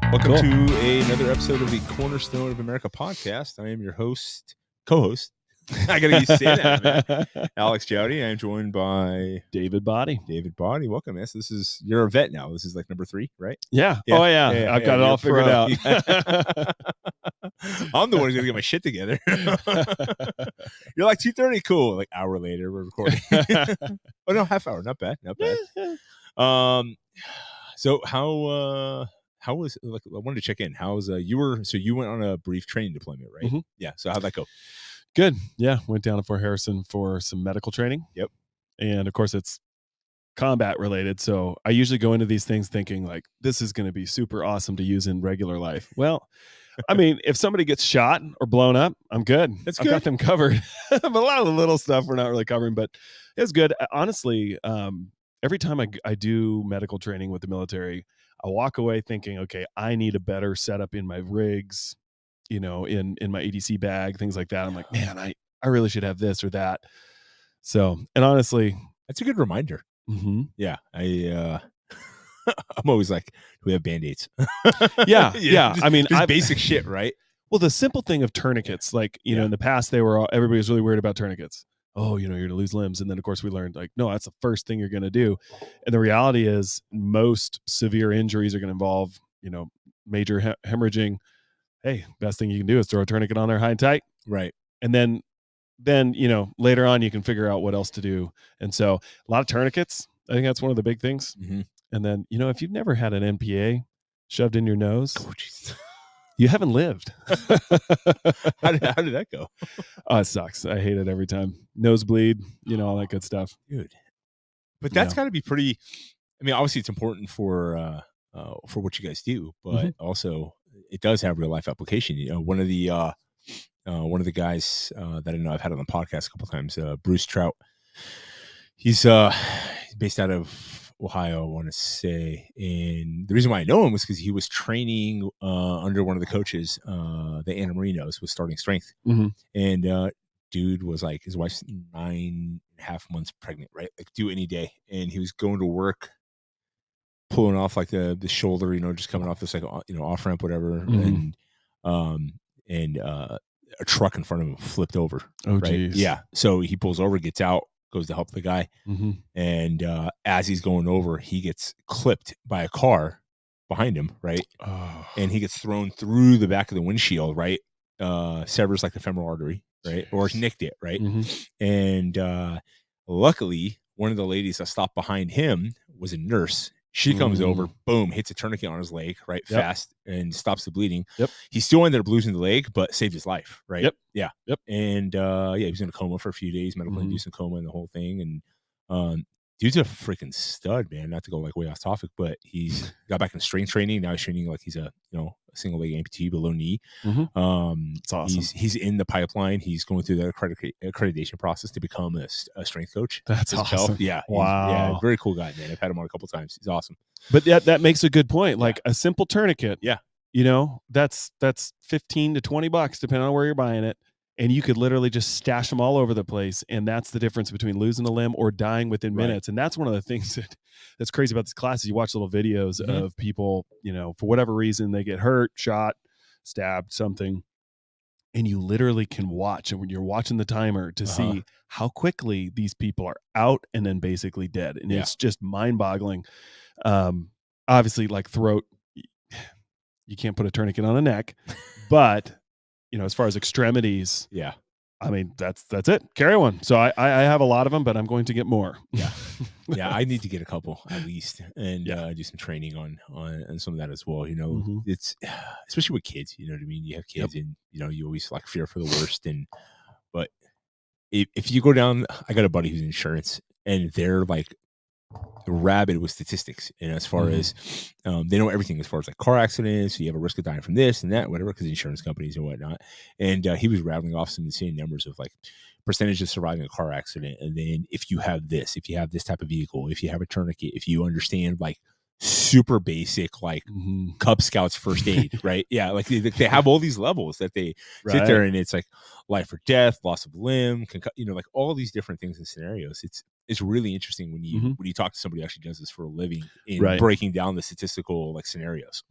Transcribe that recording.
Welcome Cool. to another episode of the Cornerstone of America podcast. I am your co-host. I gotta keep saying that, man. Alex Jowdy. I am joined by David Body. David Body. Welcome, man. So you're a vet now. This is like number 3, right? Yeah. Oh yeah. I've got it all figured out. I'm the one who's gonna get my shit together. You're like 2:30. Cool. Like hour later, we're recording. Oh no, half hour. Not bad. Not bad. So how was, like, I wanted to check in. How's you went on a brief training deployment, right? Mm-hmm. Yeah. So how'd that go? Good. Yeah. Went down to Fort Harrison for some medical training. Yep. And of course it's combat related. So I usually go into these things thinking like, this is going to be super awesome to use in regular life. Well, I mean, if somebody gets shot or blown up, I'm good. That's I've good. got them covered. But a lot of the little stuff we're not really covering, but it's good. Honestly, every time I do medical training with the military, I walk away thinking, okay, I need a better setup in my rigs, in my EDC bag, things like that. I'm like, man, I really should have this or that. So, and honestly, That's a good reminder. mm-hmm. Yeah. I'm always like, do we have Band-Aids? Yeah. I mean, basic shit, right? Well, the simple thing of tourniquets, like, in the past, everybody was really worried about tourniquets. Oh, you're going to lose limbs. And then, of course, we learned, like, no, that's the first thing you're going to do. And the reality is most severe injuries are going to involve, major hemorrhaging. Hey, best thing you can do is throw a tourniquet on there high and tight. Right. And then, later on, you can figure out what else to do. And so a lot of tourniquets, I think that's one of the big things. Mm-hmm. And then, if you've never had an NPA shoved in your nose, oh, you haven't lived. How did that go? Oh, it sucks. I hate it every time. Nosebleed, all that good stuff. Dude. But that's got to be pretty, I mean, obviously it's important for what you guys do, but also it does have real life application. One of the guys that I know I've had on the podcast a couple of times, Bruce Trout, he's based out of Ohio, I want to say. And the reason why I know him was because he was training under one of the coaches that Anna Marie knows, was starting strength. Mm-hmm. And dude was like, his wife's 9.5 months pregnant, right? Like due any day. And he was going to work, pulling off like the shoulder, just coming off this like, off ramp, whatever. Mm-hmm. And a truck in front of him flipped over. Oh, right? geez. Yeah. So he pulls over, gets out, goes to help the guy. Mm-hmm. And as he's going over, he gets clipped by a car behind him, right? Oh. And he gets thrown through the back of the windshield, right? Severs like the femoral artery, right? Or nicked it, right? Mm-hmm. And luckily, one of the ladies that stopped behind him was a nurse. She comes over, boom, hits a tourniquet on his leg, right? Yep. Fast, and stops the bleeding. Yep. He still ended up losing the leg, but saved his life, right? Yep. Yeah. Yep. And he was in a coma for a few days, medical induced coma and the whole thing. And dude's a freaking stud, man. Not to go like way off topic, but he's got back in strength training. Now he's training like he's a single leg amputee below knee. Mm-hmm. It's awesome. He's in the pipeline. He's going through the accreditation process to become a strength coach. That's awesome. Yeah. Wow. Yeah. Very cool guy, man. I've had him on a couple times. He's awesome. But that makes a good point. Like a simple tourniquet. Yeah. That's $15 to $20 depending on where you're buying it. And you could literally just stash them all over the place. And that's the difference between losing a limb or dying within minutes. And that's one of the things that's crazy about this class is you watch little videos of people, for whatever reason, they get hurt, shot, stabbed, something. And you literally can watch. And when you're watching the timer to see how quickly these people are out and then basically dead. And it's just mind boggling. Obviously, like throat, you can't put a tourniquet on a neck, but as far as extremities, I mean, that's it. Carry one. So I have a lot of them, but I'm going to get more. Yeah. Yeah. I need to get a couple at least and do some training on some of that as well. It's especially with kids, you know what I mean? You have kids and, you always like fear for the worst. But if you go down, I got a buddy who's in insurance and they're like rabid with statistics. And as far as they know everything as far as like car accidents, you have a risk of dying from this and that, whatever, because insurance companies and whatnot. And he was rattling off some insane numbers of like percentage of surviving a car accident. And then if you have this type of vehicle, if you have a tourniquet, if you understand like super basic, like Cub Scouts first aid, right? Yeah. Like they have all these levels that they sit there and it's like life or death, loss of limb, like all these different things and scenarios. It's really interesting when you talk to somebody who actually does this for a living in breaking down the statistical like scenarios.